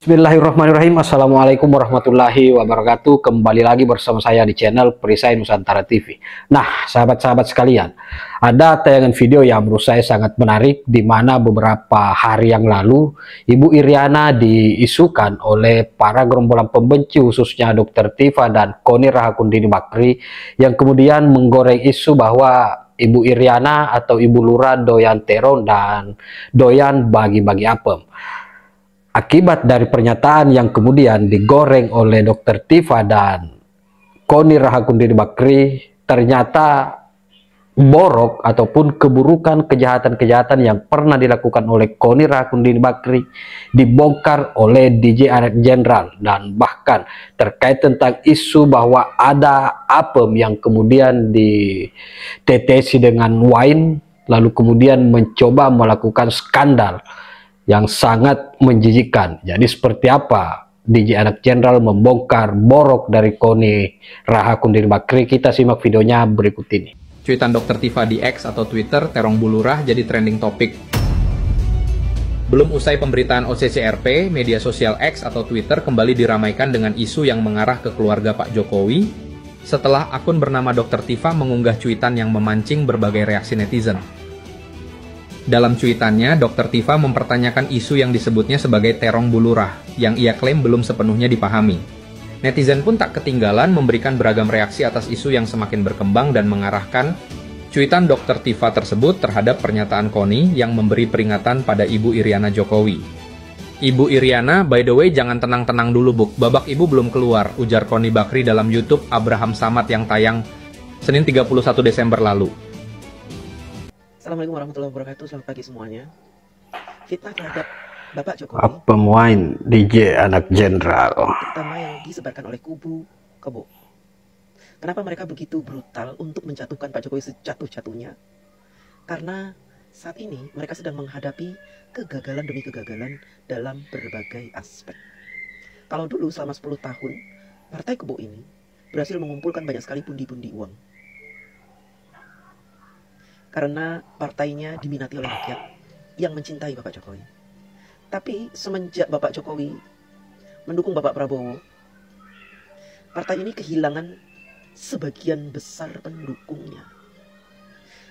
Bismillahirrahmanirrahim. Assalamualaikum warahmatullahi wabarakatuh. Kembali lagi bersama saya di channel Perisai Nusantara TV. Nah, sahabat-sahabat sekalian, ada tayangan video yang menurut saya sangat menarik, di mana beberapa hari yang lalu Ibu Iriana diisukan oleh para gerombolan pembenci, khususnya Dr. Tifa dan Koni Rahakundini Bakri, yang kemudian menggoreng isu bahwa Ibu Iriana atau Ibu Lurah doyan terong dan doyan bagi-bagi apem. Akibat dari pernyataan yang kemudian digoreng oleh Dr. Tifa dan Koni Rahakundini Bakri, ternyata borok ataupun keburukan kejahatan-kejahatan yang pernah dilakukan oleh Koni Rahakundini Bakri dibongkar oleh DJ Anak Jenderal, dan bahkan terkait tentang isu bahwa ada apem yang kemudian ditetesi dengan wine, lalu kemudian mencoba melakukan skandal yang sangat menjijikkan. Jadi seperti apa DJ Anak Jenderal membongkar borok dari Koni Rahakundini Bakri? Kita simak videonya berikut ini. Cuitan Dr. Tifa di X atau Twitter, terong Bu Lurah jadi trending topik. Belum usai pemberitaan OCCRP, media sosial X atau Twitter kembali diramaikan dengan isu yang mengarah ke keluarga Pak Jokowi setelah akun bernama Dr. Tifa mengunggah cuitan yang memancing berbagai reaksi netizen. Dalam cuitannya, Dr. Tifa mempertanyakan isu yang disebutnya sebagai terong Bu Lurah, yang ia klaim belum sepenuhnya dipahami. Netizen pun tak ketinggalan memberikan beragam reaksi atas isu yang semakin berkembang dan mengarahkan cuitan Dr. Tifa tersebut terhadap pernyataan Koni yang memberi peringatan pada Ibu Iriana Jokowi. Ibu Iriana, by the way jangan tenang-tenang dulu Buk, babak ibu belum keluar, ujar Koni Bakri dalam YouTube Abraham Samad yang tayang Senin 31 Desember lalu. Assalamualaikum warahmatullahi wabarakatuh, selamat pagi semuanya. Fitnah terhadap Bapak Jokowi, Apem wine DJ Anak Jenderal, terutama yang disebarkan oleh kubu Kebo. Kenapa mereka begitu brutal untuk menjatuhkan Pak Jokowi sejatuh-jatuhnya? Karena saat ini mereka sedang menghadapi kegagalan demi kegagalan dalam berbagai aspek. Kalau dulu selama 10 tahun, Partai Kebo ini berhasil mengumpulkan banyak sekali pundi-pundi uang. Karena partainya diminati oleh rakyat yang mencintai Bapak Jokowi. Tapi semenjak Bapak Jokowi mendukung Bapak Prabowo, partai ini kehilangan sebagian besar pendukungnya.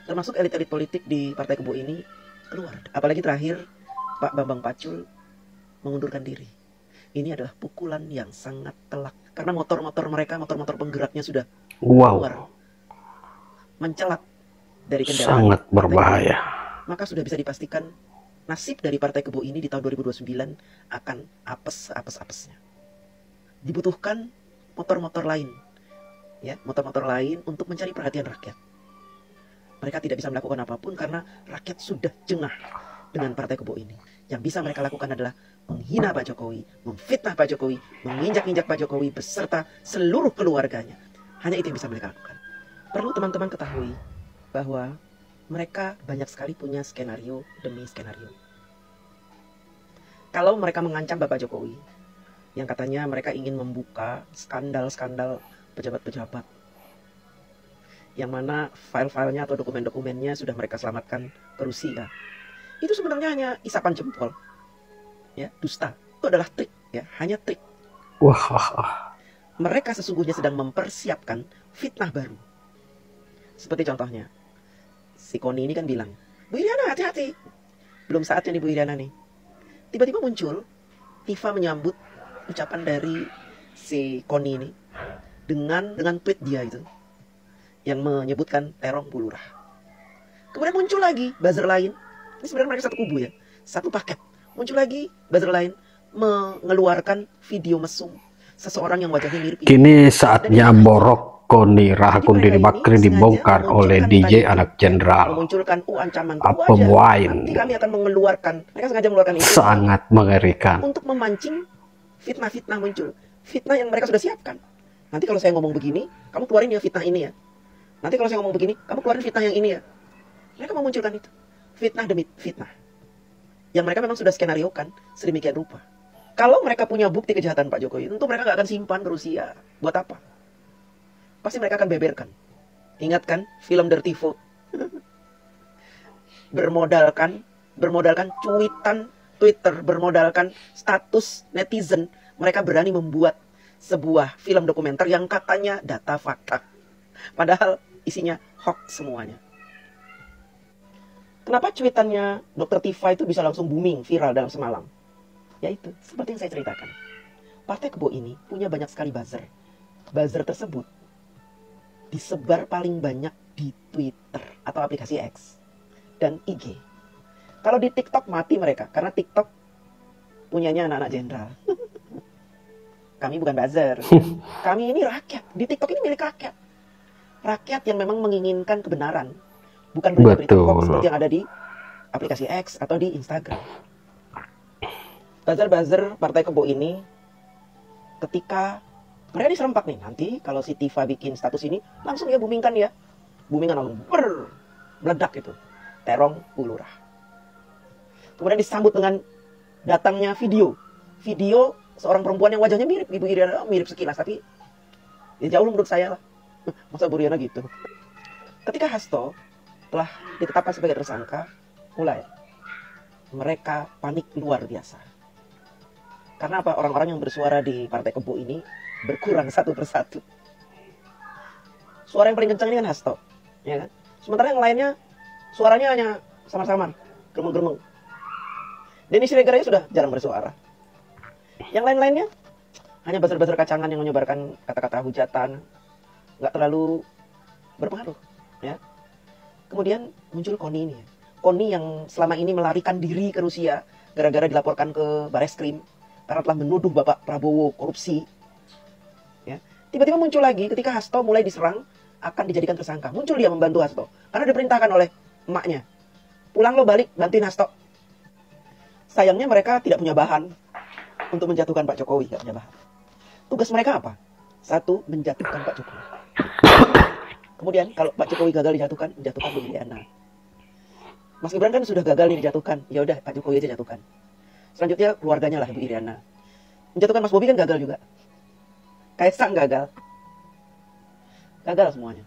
Termasuk elit-elit politik di Partai Kebo ini keluar. Apalagi terakhir Pak Bambang Pacul mengundurkan diri. Ini adalah pukulan yang sangat telak. Karena motor-motor mereka, motor-motor penggeraknya sudah keluar, mencelat dari kendaraan. Sangat berbahaya. Maka sudah bisa dipastikan nasib dari Partai Kebo ini di tahun 2029 akan apes-apesnya. Dibutuhkan motor-motor lain, ya, motor-motor lain untuk mencari perhatian rakyat. Mereka tidak bisa melakukan apapun karena rakyat sudah jengah dengan Partai Kebo ini. Yang bisa mereka lakukan adalah menghina Pak Jokowi, memfitnah Pak Jokowi, menginjak-injak Pak Jokowi beserta seluruh keluarganya. Hanya itu yang bisa mereka lakukan. Perlu teman-teman ketahui bahwa mereka banyak sekali punya skenario demi skenario. Kalau mereka mengancam Bapak Jokowi, yang katanya mereka ingin membuka skandal-skandal pejabat-pejabat, yang mana file-filenya atau dokumen-dokumennya sudah mereka selamatkan ke Rusia, itu sebenarnya hanya isapan jempol, ya, dusta. Itu adalah trik, ya, hanya trik. Wah. Mereka sesungguhnya sedang mempersiapkan fitnah baru. Seperti contohnya, si Koni ini kan bilang, Bu Iriana hati-hati, belum saatnya nih Bu Iriana nih. Tiba-tiba muncul Tifa menyambut ucapan dari si Koni ini dengan tweet dia itu yang menyebutkan terong Bu Lurah. Kemudian muncul lagi buzzer lain. Ini sebenarnya mereka satu kubu, ya, satu paket. Muncul lagi buzzer lain mengeluarkan video mesum seseorang yang wajahnya mirip. Kini saatnya borok Koni Rahakundini Bakri dibongkar oleh DJ Anak Jenderal. Memunculkan ancaman Apem wine. Nanti kami akan mengeluarkan. Mereka sengaja mengeluarkan itu Sangat mengerikan. untuk memancing fitnah-fitnah muncul. Fitnah yang mereka sudah siapkan. Nanti kalau saya ngomong begini, kamu keluarin ya fitnah ini ya. Nanti kalau saya ngomong begini, kamu keluarin fitnah yang ini ya. Mereka memunculkan itu. Fitnah demi fitnah. Yang mereka memang sudah skenariokan sedemikian rupa. Kalau mereka punya bukti kejahatan Pak Jokowi, tentu mereka nggak akan simpan ke Rusia. Buat apa? Pasti mereka akan beberkan. Ingat kan film Dirty Vote? bermodalkan cuitan Twitter bermodalkan status netizen, mereka berani membuat sebuah film dokumenter yang katanya data fakta. Padahal isinya hoax semuanya. Kenapa cuitannya Dr. Tifa itu bisa langsung booming, viral dalam semalam? Yaitu, seperti yang saya ceritakan. Partai Kebo ini punya banyak sekali buzzer. Buzzer tersebut disebar paling banyak di Twitter atau aplikasi X dan IG. Kalau di TikTok mati mereka, karena TikTok punyanya anak-anak jenderal. Kami bukan buzzer. Kami ini rakyat. Di TikTok ini milik rakyat. Rakyat yang memang menginginkan kebenaran. Bukan berita-berita hoax seperti yang ada di aplikasi X atau di Instagram. Buzzer-buzzer Partai Kebo ini, ketika mereka diserempak nih, nanti kalau si Tifa bikin status ini, langsung ya boomingkan ya. Boomingan langsung meledak itu. Terong Bulurah. Kemudian disambut dengan datangnya video. Video seorang perempuan yang wajahnya mirip Ibu Iriana, mirip sekilas, tapi ya jauh menurut saya lah. Masa Bu Iriana gitu. Ketika Hasto telah ditetapkan sebagai tersangka, mulai mereka panik luar biasa. Karena apa? Orang-orang yang bersuara di Partai Kebo ini berkurang satu persatu. Suara yang paling kencang ini kan Hasto, ya kan? Sementara yang lainnya suaranya hanya samar-samar, gremeng-gremeng. Denny Siregar sudah jarang bersuara. Yang lain-lainnya hanya buzzer-buzzer kacangan yang menyebarkan kata-kata hujatan, nggak terlalu berpengaruh, ya. Kemudian muncul Koni ini. Koni yang selama ini melarikan diri ke Rusia gara-gara dilaporkan ke Bareskrim karena telah menuduh Bapak Prabowo korupsi. Ya. Tiba-tiba muncul lagi ketika Hasto mulai diserang akan dijadikan tersangka. Muncul dia membantu Hasto karena diperintahkan oleh emaknya. Pulang lo balik, bantuin Hasto. Sayangnya mereka tidak punya bahan untuk menjatuhkan Pak Jokowi. Tidak punya bahan. Tugas mereka apa? Satu, menjatuhkan Pak Jokowi. Kemudian kalau Pak Jokowi gagal dijatuhkan, menjatuhkan Bu Iriana. Mas Gibran kan sudah gagal nih dijatuhkan. Ya udah Pak Jokowi aja jatuhkan. Selanjutnya keluarganya lah Bu Iriana. Menjatuhkan Mas Bobi kan gagal juga. Kaisang gagal. Gagal semuanya.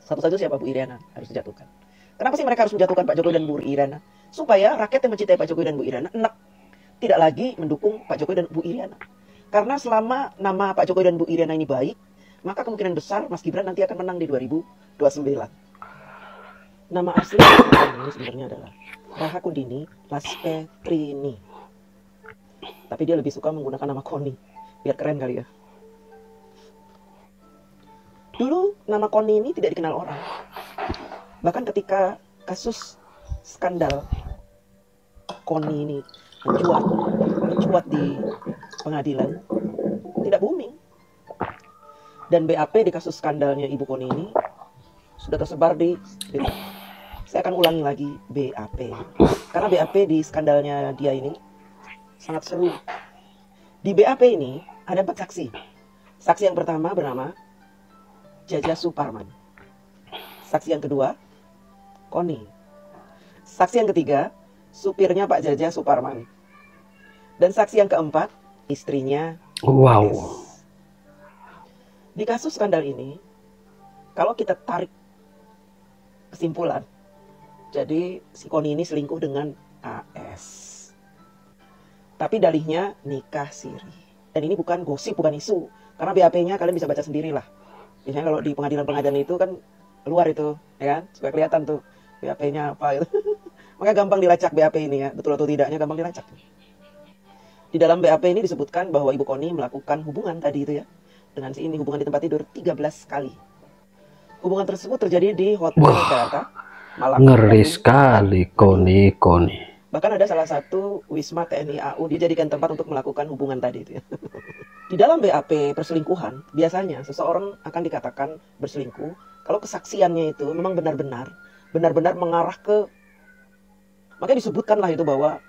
Satu-satu siapa? Bu Iriana harus dijatuhkan. Kenapa sih mereka harus menjatuhkan Pak Jokowi dan Bu Iriana? Supaya rakyat yang mencintai Pak Jokowi dan Bu Iriana enak, tidak lagi mendukung Pak Jokowi dan Bu Iriana. Karena selama nama Pak Jokowi dan Bu Iriana ini baik, maka kemungkinan besar Mas Gibran nanti akan menang di 2029. Nama asli ini sebenarnya adalah Raha Kundini Laspetrini. Tapi dia lebih suka menggunakan nama Koni, biar keren kali ya. Dulu nama Koni ini tidak dikenal orang. Bahkan ketika kasus skandal Koni ini mencuat di pengadilan, tidak booming. Dan BAP di kasus skandalnya Ibu Koni ini sudah tersebar di saya akan ulangi lagi BAP. Karena BAP di skandalnya dia ini sangat seru. Di BAP ini ada 4 saksi. Saksi yang pertama bernama Jaja Suparman. Saksi yang kedua, Koni. Saksi yang ketiga, supirnya Pak Jaja Suparman. Dan saksi yang keempat, istrinya. Wow. Di kasus skandal ini, kalau kita tarik kesimpulan, jadi si Koni ini selingkuh dengan AS. Tapi dalihnya nikah siri. Dan ini bukan gosip, bukan isu. Karena BAP-nya kalian bisa baca sendiri lah. Biasanya kalau di pengadilan-pengadilan itu kan keluar itu, ya kan? Supaya kelihatan tuh BAP-nya apa gitu. Makanya gampang dilacak BAP ini ya, betul atau tidaknya gampang dilacak. Di dalam BAP ini disebutkan bahwa Ibu Koni melakukan hubungan tadi itu ya, dengan si ini, hubungan di tempat tidur 13 kali. Hubungan tersebut terjadi di Hotel Jakarta, Malang. Ngeri sekali Koni. Bahkan ada salah satu Wisma TNI AU dijadikan tempat untuk melakukan hubungan tadi itu ya. Di dalam BAP perselingkuhan, biasanya seseorang akan dikatakan berselingkuh kalau kesaksiannya itu memang benar-benar mengarah ke, makanya disebutkanlah itu bahwa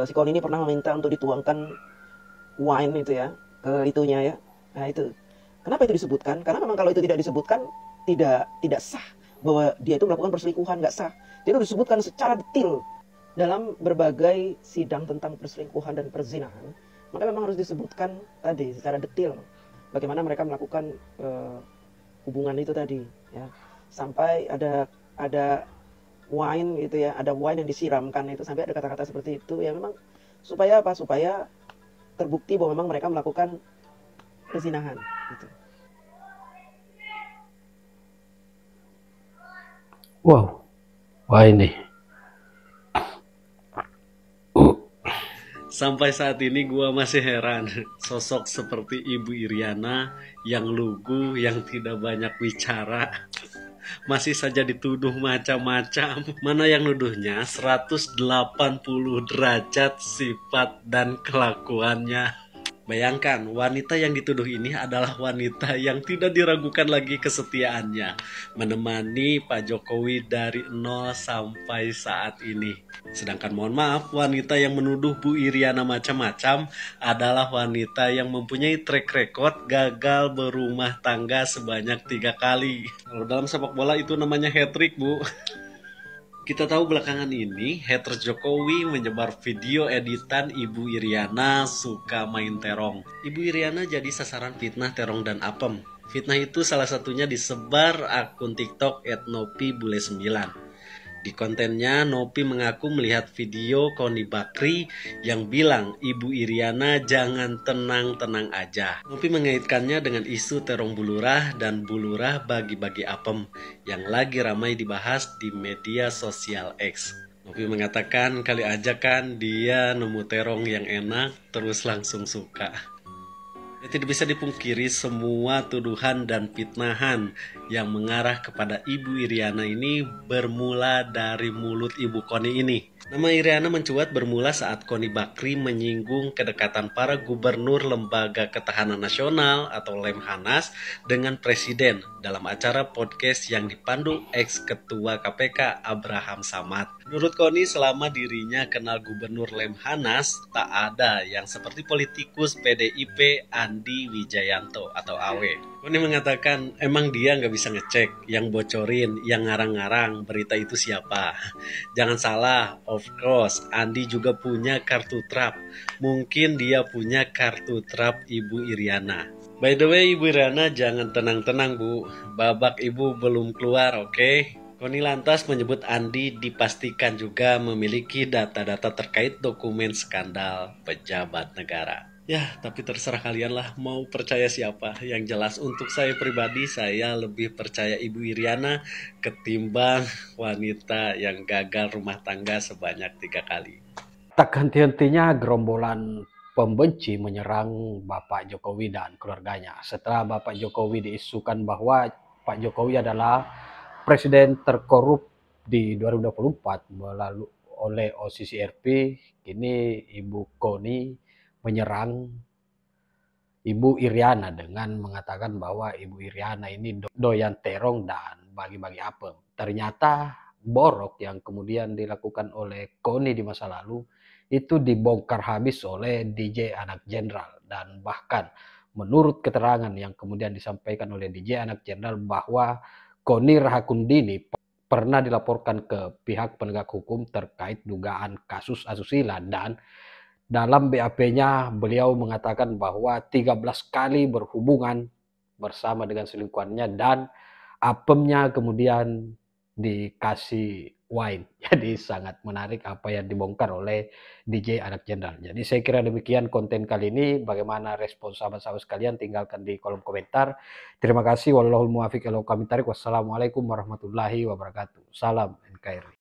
si Koni ini pernah meminta untuk dituangkan wine itu ya ke itunya ya. Nah itu, kenapa itu disebutkan? Karena memang kalau itu tidak disebutkan tidak sah bahwa dia itu melakukan perselingkuhan, nggak sah. Jadi itu disebutkan secara detail dalam berbagai sidang tentang perselingkuhan dan perzinahan. Maka memang harus disebutkan tadi secara detail bagaimana mereka melakukan hubungan itu tadi ya. Sampai ada wine gitu ya, ada wine yang disiramkan itu, sampai ada kata-kata seperti itu ya, memang supaya apa? Supaya terbukti bahwa memang mereka melakukan perzinahan gitu. Wow, wah ini. Sampai saat ini gua masih heran, sosok seperti Ibu Iriana yang lugu, yang tidak banyak bicara, masih saja dituduh macam-macam. Mana yang nuduhnya 180 derajat sifat dan kelakuannya. Bayangkan, wanita yang dituduh ini adalah wanita yang tidak diragukan lagi kesetiaannya, menemani Pak Jokowi dari nol sampai saat ini. Sedangkan mohon maaf, wanita yang menuduh Bu Iriana macam-macam adalah wanita yang mempunyai track record gagal berumah tangga sebanyak 3 kali. Kalau dalam sepak bola itu namanya hat-trick, Bu. Kita tahu belakangan ini haters Jokowi menyebar video editan Ibu Iriana suka main terong. Ibu Iriana jadi sasaran fitnah, terong, dan apem. Fitnah itu salah satunya disebar akun TikTok @nopibule9. Di kontennya, Nopi mengaku melihat video Koni Bakri yang bilang Ibu Iriana jangan tenang-tenang aja. Nopi mengaitkannya dengan isu terong bulurah dan bulurah bagi-bagi apem yang lagi ramai dibahas di media sosial X. Nopi mengatakan kali aja kan dia nemu terong yang enak terus langsung suka. Ya, tidak bisa dipungkiri semua tuduhan dan fitnahan yang mengarah kepada Ibu Iriana ini bermula dari mulut Ibu Koni ini. Nama Iriana mencuat bermula saat Koni Bakri menyinggung kedekatan para gubernur Lembaga Ketahanan Nasional atau Lemhanas dengan Presiden dalam acara podcast yang dipandu ex-ketua KPK Abraham Samad. Menurut Koni, selama dirinya kenal Gubernur Lemhanas, tak ada yang seperti politikus PDIP Andi Wijayanto atau Awe. Koni mengatakan emang dia nggak bisa ngecek yang bocorin, yang ngarang-ngarang berita itu siapa. Jangan salah, of course, Andi juga punya kartu trap. Mungkin dia punya kartu trap Ibu Iriana. By the way, Ibu Iriana jangan tenang-tenang, Bu. Babak Ibu belum keluar, oke? Koni lantas menyebut Andi dipastikan juga memiliki data-data terkait dokumen skandal pejabat negara. Ya, tapi terserah kalian lah mau percaya siapa. Yang jelas untuk saya pribadi, saya lebih percaya Ibu Iriana ketimbang wanita yang gagal rumah tangga sebanyak 3 kali. Tak henti-hentinya gerombolan pembenci menyerang Bapak Jokowi dan keluarganya. Setelah Bapak Jokowi diisukan bahwa Pak Jokowi adalah presiden terkorup di 2024 melalui oleh OCCRP, kini Ibu Koni menyerang Ibu Iriana dengan mengatakan bahwa Ibu Iriana ini doyan terong dan bagi-bagi apem. Ternyata borok yang kemudian dilakukan oleh Koni di masa lalu itu dibongkar habis oleh DJ Anak Jenderal, dan bahkan menurut keterangan yang kemudian disampaikan oleh DJ Anak Jenderal bahwa Koni Rahakundini pernah dilaporkan ke pihak penegak hukum terkait dugaan kasus asusila, dan dalam BAP-nya beliau mengatakan bahwa 13 kali berhubungan bersama dengan selingkuhannya dan apemnya kemudian dikasih wine. Jadi sangat menarik apa yang dibongkar oleh DJ Anak Jenderal. Jadi saya kira demikian konten kali ini. Bagaimana respon sahabat-sahabat sekalian? Tinggalkan di kolom komentar. Terima kasih. Wallahul muwaffiq ila aqwamit thoriq. Wassalamualaikum warahmatullahi wabarakatuh. Salam NKRI.